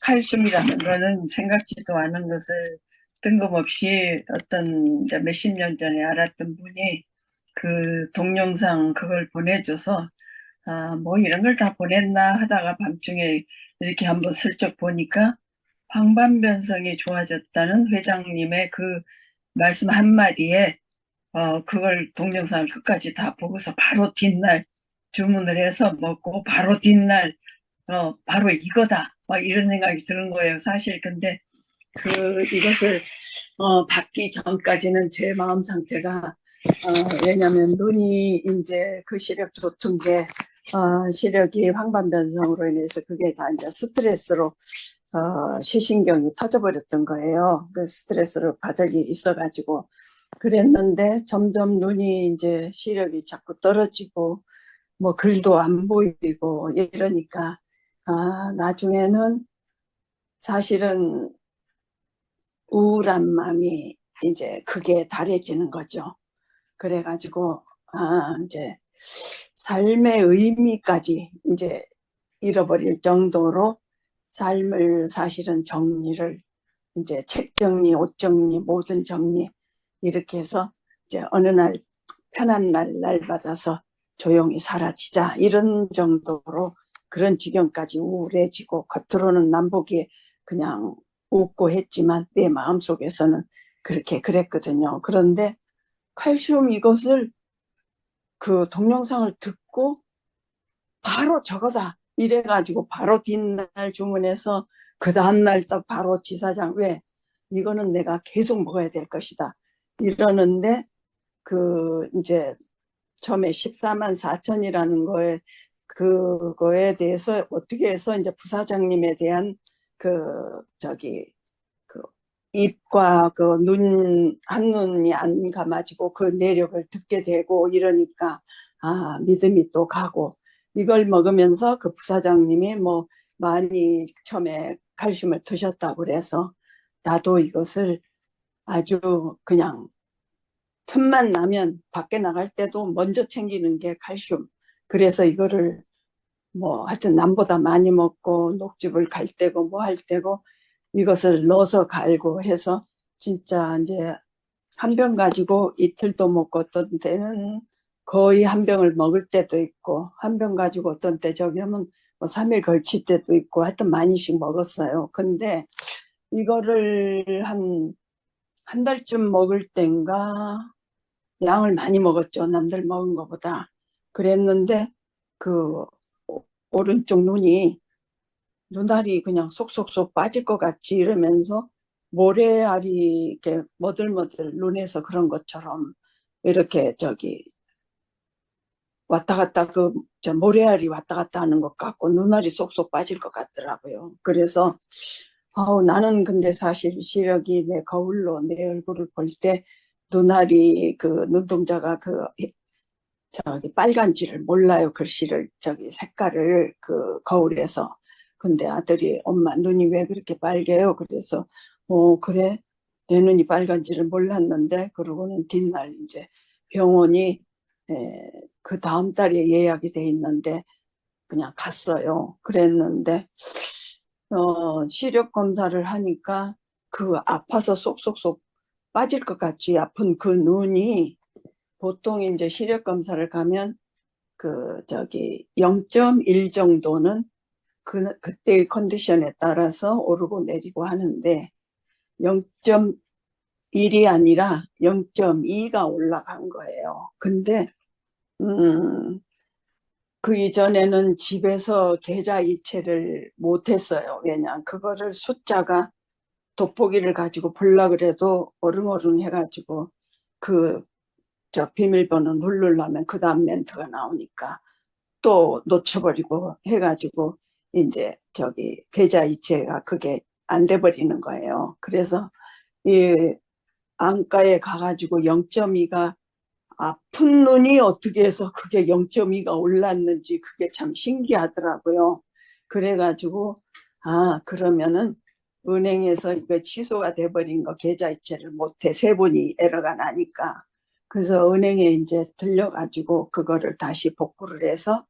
칼슘이라는 거는 생각지도 않은 것을 뜬금없이 어떤 이제 몇십 년 전에 알았던 분이 그 동영상 그걸 보내줘서 뭐 이런 걸 다 보냈나 하다가 밤중에 이렇게 한번 슬쩍 보니까 황반변성이 좋아졌다는 회장님의 그 말씀 한마디에 그걸 동영상을 끝까지 다 보고서 바로 뒷날 주문을 해서 먹고 바로 뒷날 바로 이거다. 막 이런 생각이 드는 거예요. 사실 근데 이것을 받기 전까지는 제 마음 상태가 왜냐면 눈이 이제 그 시력 좋던 게 시력이 황반변성으로 인해서 그게 다 이제 스트레스로 시신경이 터져버렸던 거예요. 그 스트레스를 받을 일이 있어가지고 그랬는데 점점 눈이 이제 시력이 자꾸 떨어지고 뭐 글도 안 보이고 이러니까 나중에는 사실은 우울한 마음이 이제 그게 달해지는 거죠. 그래가지고 이제 삶의 의미까지 이제 잃어버릴 정도로 삶을 사실은 정리를 이제 책 정리, 옷 정리, 모든 정리 이렇게 해서 이제 어느 날 편한 날 받아서 조용히 사라지자 이런 정도로 그런 지경까지 우울해지고 겉으로는 남보기에 그냥 웃고 했지만 내 마음속에서는 그렇게 그랬거든요. 그런데 칼슘 이것을 그 동영상을 듣고 바로 저거다 이래가지고 바로 뒷날 주문해서 그 다음날 딱 바로 지사장 왜 이거는 내가 계속 먹어야 될 것이다 이러는데 그 이제 처음에 14만 4천이라는 거에 그거에 대해서 어떻게 해서 이제 부사장님에 대한 그 저기 그 입과 그 눈 한눈이 안 감아지고 그 내력을 듣게 되고 이러니까 믿음이 또 가고 이걸 먹으면서 그 부사장님이 뭐 많이 처음에 칼슘을 드셨다고 그래서 나도 이것을 아주 그냥 틈만 나면 밖에 나갈 때도 먼저 챙기는 게 칼슘. 그래서 이거를 뭐 하여튼 남보다 많이 먹고 녹즙을 갈 때고 뭐 할 때고 이것을 넣어서 갈고 해서 진짜 이제 한 병 가지고 이틀도 먹고 어떤 때는 거의 한 병을 먹을 때도 있고 한 병 가지고 어떤 때 저기 하면 뭐 3일 걸칠 때도 있고 하여튼 많이씩 먹었어요. 근데 이거를 한 달쯤 먹을 땐가 양을 많이 먹었죠. 남들 먹은 것보다. 그랬는데 그 오른쪽 눈알이 그냥 속속속 빠질 것 같이 이러면서 모래알이 이렇게 머들머들 눈에서 그런 것처럼 이렇게 저기 왔다 갔다 저 모래알이 왔다 갔다 하는 것 같고 눈알이 쏙쏙 빠질 것 같더라고요. 그래서 나는 근데 사실 시력이 내 거울로 내 얼굴을 볼 때 눈알이 그 눈동자가 저기 빨간지를 몰라요. 글씨를 저기 색깔을 그 거울에서. 근데 아들이 엄마 눈이 왜 그렇게 빨개요? 그래서 그래 내 눈이 빨간지를 몰랐는데 그러고는 뒷날 이제 병원이 그 다음 달에 예약이 돼 있는데 그냥 갔어요. 그랬는데 시력 검사를 하니까 그 아파서 쏙쏙쏙 빠질 것 같이 아픈 그 눈이 보통 이제 시력 검사를 가면 그 저기 0.1 정도는 그때의 컨디션에 따라서 오르고 내리고 하는데 0.1이 아니라 0.2가 올라간 거예요. 근데 그 이전에는 집에서 계좌 이체를 못했어요. 왜냐 그거를 숫자가 돋보기를 가지고 보려 그래도 어릉어릉 해가지고 그 저 비밀번호 누르려면 그 다음 멘트가 나오니까 또 놓쳐버리고 해가지고 이제 저기 계좌 이체가 그게 안 돼 버리는 거예요. 그래서 이 안과에 가가지고 0.2가 아픈 눈이 어떻게 해서 그게 0.2가 올랐는지 그게 참 신기하더라고요. 그래가지고 그러면은 은행에서 이거 취소가 돼버린 거 계좌이체를 못해 세 번이 에러가 나니까 그래서 은행에 이제 들려가지고 그거를 다시 복구를 해서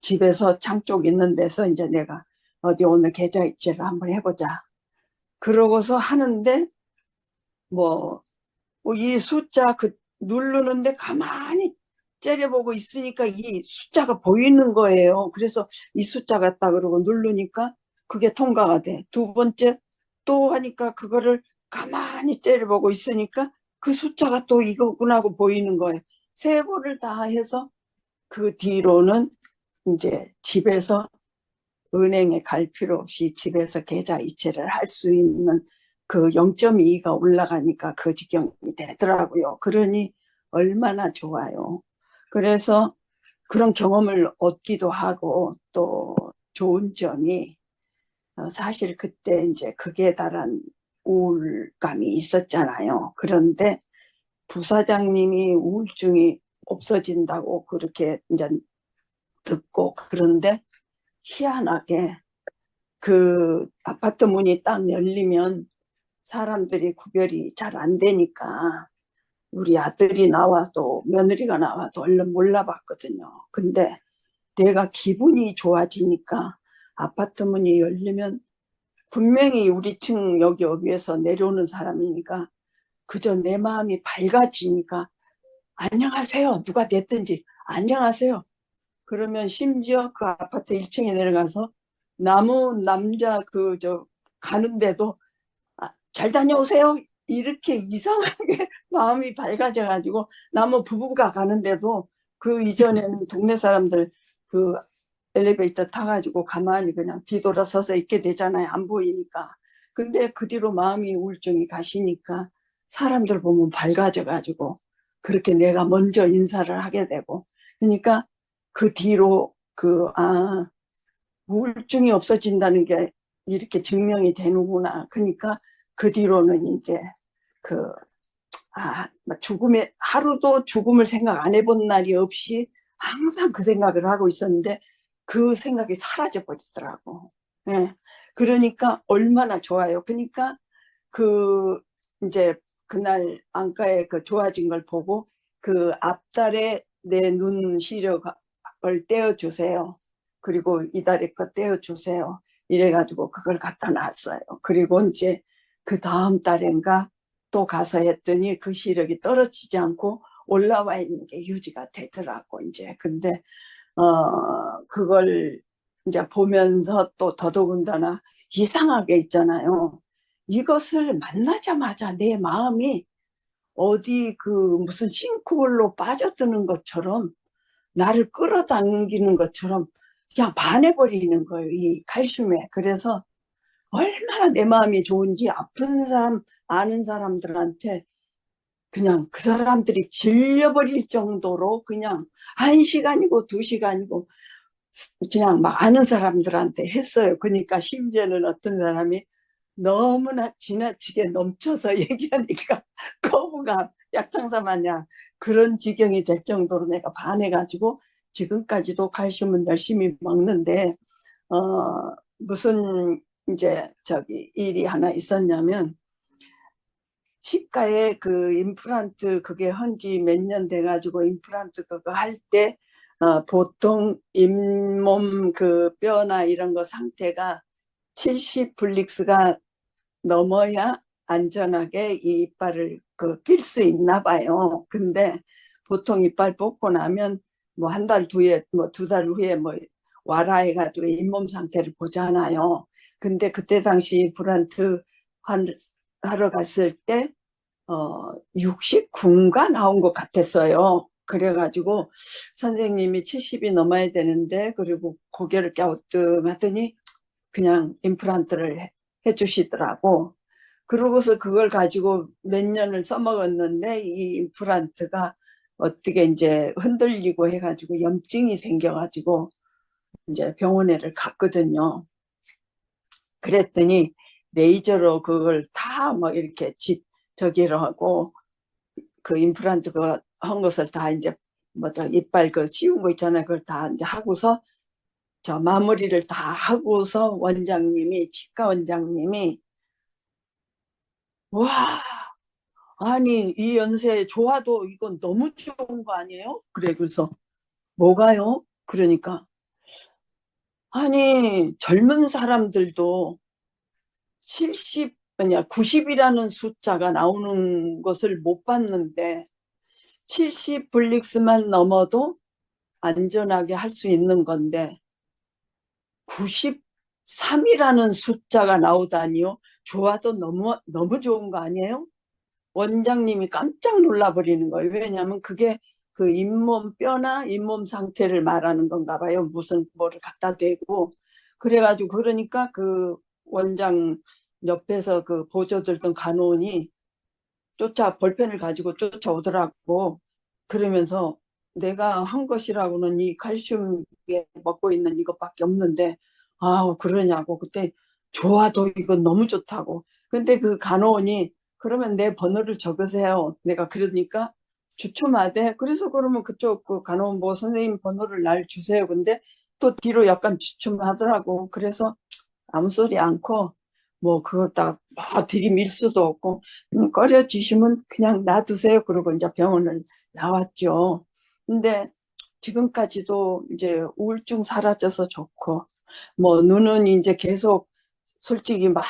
집에서 창 쪽 있는 데서 이제 내가 어디 오늘 계좌이체를 한번 해보자. 그러고서 하는데 뭐 이 숫자 누르는데 가만히 째려보고 있으니까 이 숫자가 보이는 거예요. 그래서 이 숫자 같다 그러고 누르니까 그게 통과가 돼. 두 번째 또 하니까 그거를 가만히 째려보고 있으니까 그 숫자가 또 이거구나 하고 보이는 거예요. 세 번을 다 해서 그 뒤로는 이제 집에서 은행에 갈 필요 없이 집에서 계좌 이체를 할 수 있는 그 0.2가 올라가니까 그 지경이 되더라고요. 그러니 얼마나 좋아요. 그래서 그런 경험을 얻기도 하고 또 좋은 점이 사실 그때 이제 극에 달한 우울감이 있었잖아요. 그런데 부사장님이 우울증이 없어진다고 그렇게 이제 듣고 그런데 희한하게 그 아파트 문이 딱 열리면 사람들이 구별이 잘 안 되니까 우리 아들이 나와도 며느리가 나와도 얼른 몰라봤거든요. 근데 내가 기분이 좋아지니까 아파트 문이 열리면 분명히 우리 층 여기 위에서 내려오는 사람이니까 그저 내 마음이 밝아지니까 안녕하세요. 누가 됐든지 안녕하세요. 그러면 심지어 그 아파트 1층에 내려가서 나무 남자 가는데도 잘 다녀오세요. 이렇게 이상하게 마음이 밝아져가지고 나무 부부가 가는데도 그 이전에는 동네 사람들 그 엘리베이터 타가지고 가만히 그냥 뒤돌아서서 있게 되잖아요. 안 보이니까. 근데 그 뒤로 마음이 우울증이 가시니까 사람들 보면 밝아져가지고 그렇게 내가 먼저 인사를 하게 되고 그러니까 그 뒤로 우울증이 없어진다는 게 이렇게 증명이 되는구나. 그러니까 그 뒤로는 이제 그, 하루도 죽음을 생각 안 해본 날이 없이 항상 그 생각을 하고 있었는데 그 생각이 사라져 버리더라고. 예. 그러니까 얼마나 좋아요. 그러니까 그, 이제 그날 안과에 그 좋아진 걸 보고 그 앞달에 내 눈 시력을 떼어주세요. 그리고 이달에 거 떼어주세요. 이래가지고 그걸 갖다 놨어요. 그리고 이제 그 다음 달엔가 또 가서 했더니 그 시력이 떨어지지 않고 올라와 있는 게 유지가 되더라고, 이제. 근데, 그걸 이제 보면서 또 더더군다나 이상하게 있잖아요. 이것을 만나자마자 내 마음이 어디 그 무슨 싱크홀로 빠져드는 것처럼 나를 끌어당기는 것처럼 그냥 반해버리는 거예요, 이 칼슘에. 그래서 얼마나 내 마음이 좋은지 아픈 사람, 아는 사람들한테 그냥 그 사람들이 질려버릴 정도로 그냥 1시간이고 2시간이고 그냥 막 아는 사람들한테 했어요. 그러니까 심지어는 어떤 사람이 너무나 지나치게 넘쳐서 얘기하니까 거부가 약장사 마냥 그런 지경이 될 정도로 내가 반해가지고 지금까지도 칼슘은 열심히 먹는데 무슨 이제 일이 하나 있었냐면 치과에 그 임플란트 그게 한지 몇 년 돼가지고 임플란트 그거 할 때 보통 잇몸 그 뼈나 이런 거 상태가 70 블릭스가 넘어야 안전하게 이 이빨을 낄 수 있나 봐요. 근데 보통 이빨 뽑고 나면 뭐 한 달 뒤에 뭐 2달 후에 뭐 와라 해가지고 잇몸 상태를 보잖아요. 근데 그때 당시 임플란트 하러 갔을 때 69가 나온 것 같았어요. 그래가지고 선생님이 70이 넘어야 되는데 그리고 고개를 갸우뚱하더니 그냥 임플란트를 해주시더라고. 그러고서 그걸 가지고 몇 년을 써먹었는데 이 임플란트가 어떻게 이제 흔들리고 해가지고 염증이 생겨가지고 이제 병원에를 갔거든요. 그랬더니 레이저로 그걸 다 막 이렇게 저기로 하고 그 임플란트 그한 것을 다 이제 뭐저 이빨 그 씌운 거 있잖아요. 그걸 다 이제 하고서 저 마무리를 다 하고서 치과 원장님이 와, 아니 이 연세에 좋아도 이건 너무 좋은 거 아니에요? 그래 그래서 뭐가요? 그러니까 아니, 젊은 사람들도 90이라는 숫자가 나오는 것을 못 봤는데 70 블릭스만 넘어도 안전하게 할 수 있는 건데 93이라는 숫자가 나오다니요. 좋아도 너무 좋은 거 아니에요? 원장님이 깜짝 놀라버리는 거예요. 왜냐하면 그게 그 잇몸 뼈나 잇몸 상태를 말하는 건가 봐요. 무슨 뭐를 갖다 대고. 그래가지고 그러니까 그 원장 옆에서 그 보조들던 간호원이 볼펜을 가지고 쫓아오더라고. 그러면서 내가 한 것이라고는 이 칼슘 먹고 있는 이것밖에 없는데, 아, 그러냐고. 그때 좋아도 이건 너무 좋다고. 근데 그 간호원이 그러면 내 번호를 적으세요. 내가 그러니까 주춤하대. 그래서 그러면 그쪽 그 간호원 보고 선생님 번호를 날 주세요. 근데 또 뒤로 약간 주춤하더라고. 그래서 아무 소리 않고 뭐 그걸 다막 들이밀 수도 없고 꺼려지시면 그냥 놔두세요. 그러고 이제 병원을 나왔죠. 근데 지금까지도 이제 우울증 사라져서 좋고 뭐 눈은 이제 계속 솔직히 막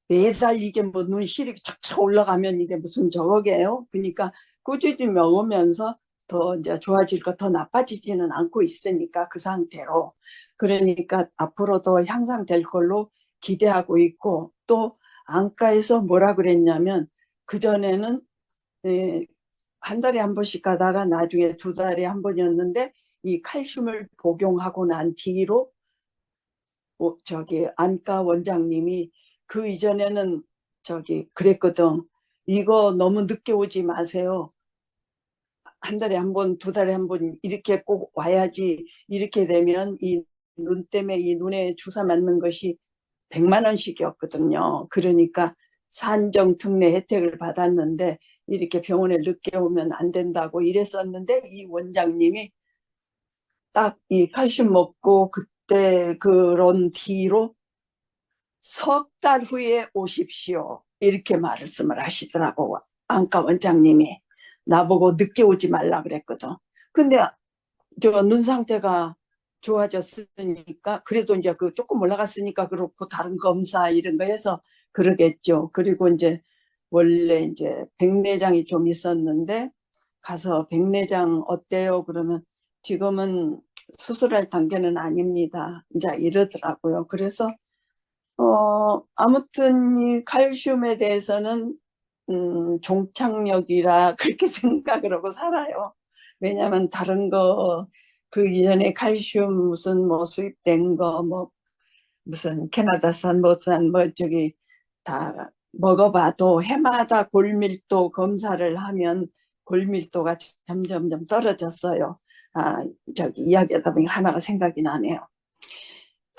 매달 이게 뭐 눈 시력이 착착 올라가면 이게 무슨 저거게요. 그러니까 꾸준히 먹으면서 더 이제 좋아질 거 더 나빠지지는 않고 있으니까 그 상태로 그러니까 앞으로도 향상될 걸로 기대하고 있고 또 안과에서 뭐라 그랬냐면 그전에는 한 달에 한 번씩 가다가 나중에 두 달에 한 번이었는데 이 칼슘을 복용하고 난 뒤로 저기 안과 원장님이 그 이전에는 저기 그랬거든. 이거 너무 늦게 오지 마세요. 한 달에 한 번, 두 달에 한 번 이렇게 꼭 와야지. 이렇게 되면 이 눈 때문에 이 눈에 주사 맞는 것이 100만 원씩이었거든요. 그러니까 산정 특례 혜택을 받았는데 이렇게 병원에 늦게 오면 안 된다고 이랬었는데 이 원장님이 딱 이 칼슘 먹고 그때 그런 뒤로 석 달 후에 오십시오. 이렇게 말씀을 하시더라고. 안과 원장님이. 나보고 늦게 오지 말라 그랬거든. 근데 저 눈 상태가 좋아졌으니까 그래도 이제 그 조금 올라갔으니까 그렇고 다른 검사 이런 거 해서 그러겠죠. 그리고 이제 원래 이제 백내장이 좀 있었는데 가서 백내장 어때요? 그러면 지금은 수술할 단계는 아닙니다. 이제 이러더라고요. 그래서 아무튼 이 칼슘에 대해서는 종착역이라 그렇게 생각을 하고 살아요. 왜냐하면 다른 거, 그 이전에 칼슘 무슨 뭐 수입된 거, 뭐 무슨 캐나다산, 뭐산, 뭐 저기 다 먹어봐도 해마다 골밀도 검사를 하면 골밀도가 점점점 떨어졌어요. 아, 저기 이야기하다 보니 하나가 생각이 나네요.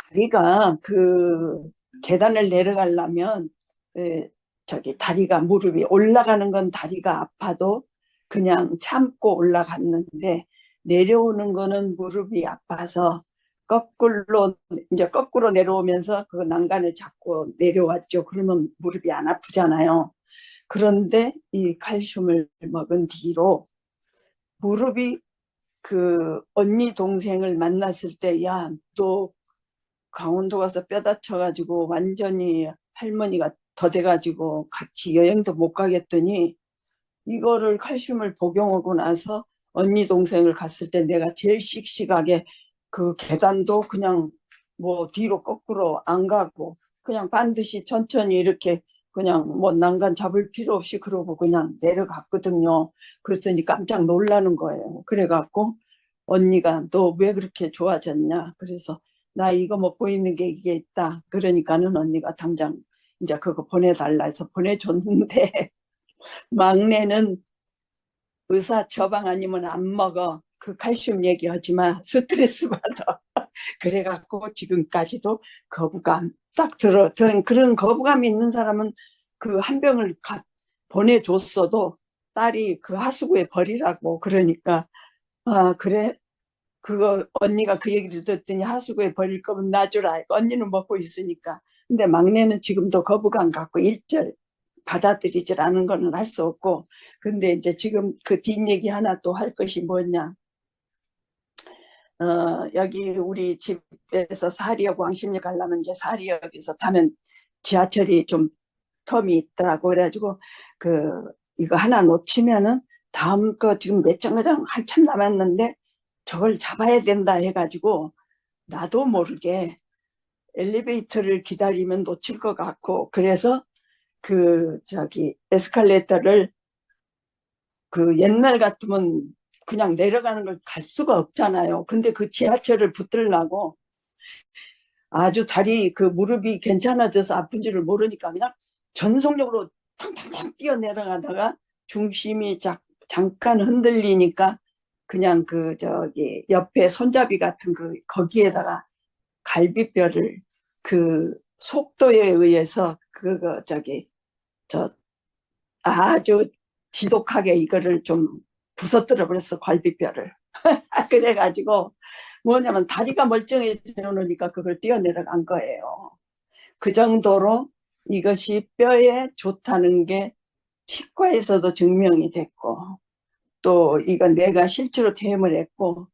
다리가 그 계단을 내려가려면 에, 저기 다리가 무릎이 올라가는 건 다리가 아파도 그냥 참고 올라갔는데 내려오는 거는 무릎이 아파서 거꾸로 이제 거꾸로 내려오면서 그 난간을 잡고 내려왔죠. 그러면 무릎이 안 아프잖아요. 그런데 이 칼슘을 먹은 뒤로 무릎이 그 언니 동생을 만났을 때, 야, 너 강원도 가서 뼈 다쳐가지고 완전히 할머니가 더 돼가지고 같이 여행도 못 가겠더니 이거를 칼슘을 복용하고 나서 언니 동생을 갔을 때 내가 제일 씩씩하게 그 계단도 그냥 뭐 뒤로 거꾸로 안 가고 그냥 반드시 천천히 이렇게 그냥 뭐 난간 잡을 필요 없이 그러고 그냥 내려갔거든요. 그랬더니 깜짝 놀라는 거예요. 그래갖고 언니가 너 왜 그렇게 좋아졌냐? 그래서 나 이거 먹고 있는 게 이게 있다. 그러니까는 언니가 당장 이제 그거 보내달라 해서 보내줬는데 막내는 의사 처방 아니면 안 먹어. 그 칼슘 얘기하지 마. 스트레스 받아. 그래갖고 지금까지도 거부감 딱 들은 그런 거부감이 있는 사람은 그 한 병을 보내줬어도 딸이 그 하수구에 버리라고 그러니까 아 그래 그거 언니가 그 얘기를 듣더니 하수구에 버릴 거면 놔주라. 언니는 먹고 있으니까. 근데 막내는 지금도 거부감 갖고 일절 받아들이질 않은 거는 할 수 없고. 근데 이제 지금 그 뒷얘기 하나 또 할 것이 뭐냐. 여기 우리 집에서 사리역 왕십리 가려면 이제 사리역에서 타면 지하철이 좀 텀이 있더라고. 그래가지고 이거 하나 놓치면은 다음 거 지금 몇 정거장 한참 남았는데 저걸 잡아야 된다 해가지고 나도 모르게 엘리베이터를 기다리면 놓칠 것 같고, 그래서 에스컬레이터를 옛날 같으면 그냥 내려가는 걸 갈 수가 없잖아요. 근데 그 지하철을 붙들라고 아주 다리 무릎이 괜찮아져서 아픈지를 모르니까 그냥 전속력으로 탕탕탕 뛰어 내려가다가 중심이 잠깐 흔들리니까 그냥 옆에 손잡이 같은 거기에다가 갈비뼈를 속도에 의해서 저 아주 지독하게 이거를 좀 부서뜨려 버렸어, 갈비뼈를. 그래가지고 뭐냐면 다리가 멀쩡해져 놓으니까 그걸 뛰어내려간 거예요. 그 정도로 이것이 뼈에 좋다는 게 치과에서도 증명이 됐고, 또 이건 내가 실제로 체험을 했고,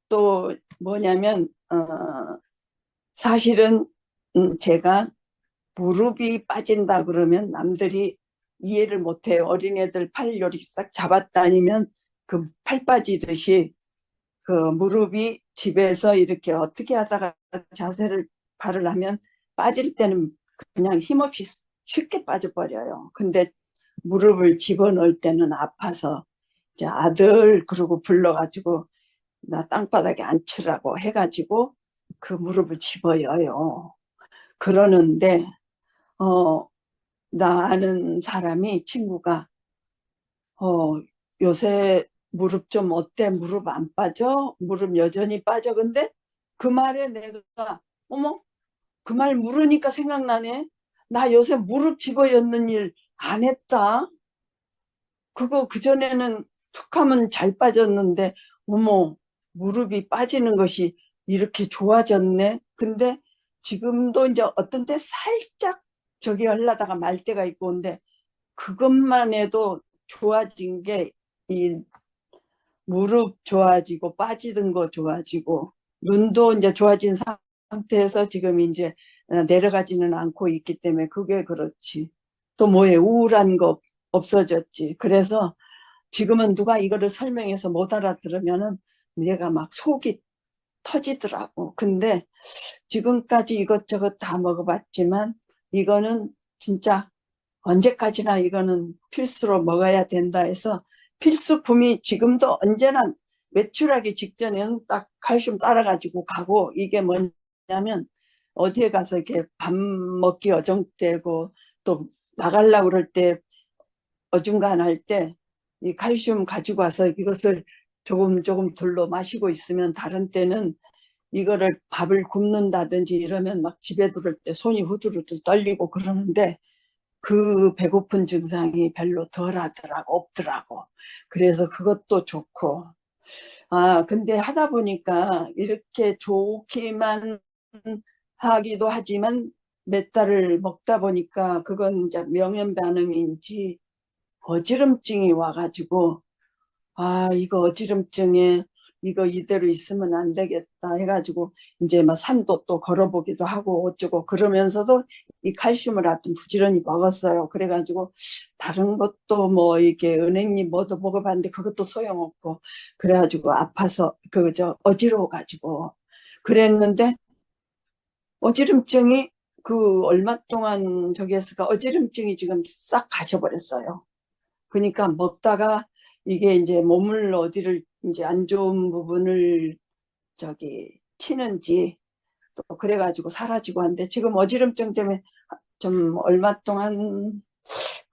또 뭐냐면 사실은 제가 무릎이 빠진다 그러면 남들이 이해를 못해요. 어린애들 팔 요리 싹 잡았다니면 그 팔 빠지듯이 무릎이 집에서 이렇게 어떻게 하다가 자세를 발을 하면 빠질 때는 그냥 힘없이 쉽게 빠져버려요. 근데 무릎을 집어넣을 때는 아파서 이제 아들 그러고 불러가지고 나 땅바닥에 앉히라고 해가지고 그 무릎을 집어여요. 그러는데 어, 나 아는 사람이 친구가 어, 요새 무릎 좀 어때? 무릎 안 빠져? 무릎 여전히 빠져. 근데 그 말에 내가 어머, 그 말 물으니까 생각나네. 나 요새 무릎 집어였는 일 안 했다. 그거 그전에는 툭 하면 잘 빠졌는데 어머, 무릎이 빠지는 것이 이렇게 좋아졌네. 근데 지금도 이제 어떤 때 살짝 저기 하려다가 말 때가 있고, 근데 그것만 해도 좋아진 게 이 무릎 좋아지고 빠지던 거 좋아지고 눈도 이제 좋아진 상태에서 지금 이제 내려가지는 않고 있기 때문에 그게 그렇지. 또 뭐에 우울한 거 없어졌지. 그래서 지금은 누가 이거를 설명해서 못 알아들으면은 얘가 막 속이 터지더라고. 근데 지금까지 이것저것 다 먹어봤지만 이거는 진짜 언제까지나 이거는 필수로 먹어야 된다 해서 필수품이 지금도 언제나 외출하기 직전에는 딱 칼슘 따라가지고 가고, 이게 뭐냐면 어디에 가서 이렇게 밥 먹기 어정되고 또 나가려고 그럴 때 어중간할 때 이 칼슘 가지고 와서 이것을 조금 조금 둘러 마시고 있으면 다른 때는 이거를 밥을 굽는다든지 이러면 막 집에 들을 때 손이 후들후들 떨리고 그러는데 그 배고픈 증상이 별로 덜 하더라고, 없더라고. 그래서 그것도 좋고. 근데 하다 보니까 이렇게 좋기만 하기도 하지만 몇 달을 먹다 보니까 그건 이제 명현 반응인지 어지럼증이 와가지고, 이거 어지럼증에 이거 이대로 있으면 안 되겠다 해가지고 이제 막 산도 또 걸어보기도 하고 어쩌고 그러면서도 이 칼슘을 하여튼 부지런히 먹었어요. 그래가지고 다른 것도 뭐 이게 은행잎 뭐도 먹어봤는데 그것도 소용없고, 그래가지고 아파서 어지러워가지고 그랬는데 어지럼증이 얼마 동안 저기 했을까 어지럼증이 지금 싹 가셔버렸어요. 그러니까 먹다가 이게 이제 몸을 어디를 이제 안 좋은 부분을 치는지 또 그래가지고 사라지고 한데, 지금 어지럼증 때문에 좀 얼마 동안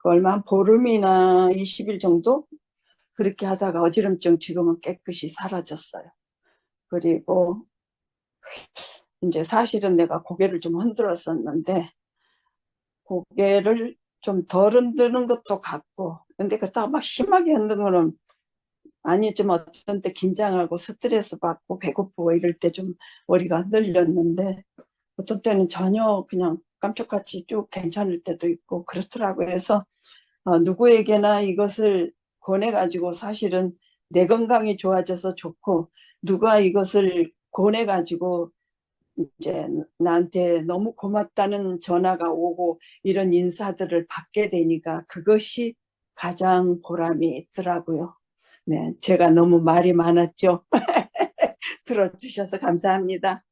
얼마 한 보름이나 20일 정도 그렇게 하다가 어지럼증 지금은 깨끗이 사라졌어요. 그리고 이제 사실은 내가 고개를 좀 흔들었었는데 고개를 좀 덜 흔드는 것도 같고, 근데 그렇다고 막 심하게 흔드는 거는 아니지만 어떤 때 긴장하고 스트레스 받고 배고프고 이럴 때 좀 머리가 흔들렸는데 어떤 때는 전혀 그냥 깜짝같이 쭉 괜찮을 때도 있고 그렇더라고요. 그래서 누구에게나 이것을 권해가지고 사실은 내 건강이 좋아져서 좋고, 누가 이것을 권해가지고 이제 나한테 너무 고맙다는 전화가 오고 이런 인사들을 받게 되니까 그것이 가장 보람이 있더라고요. 네, 제가 너무 말이 많았죠. 들어주셔서 감사합니다.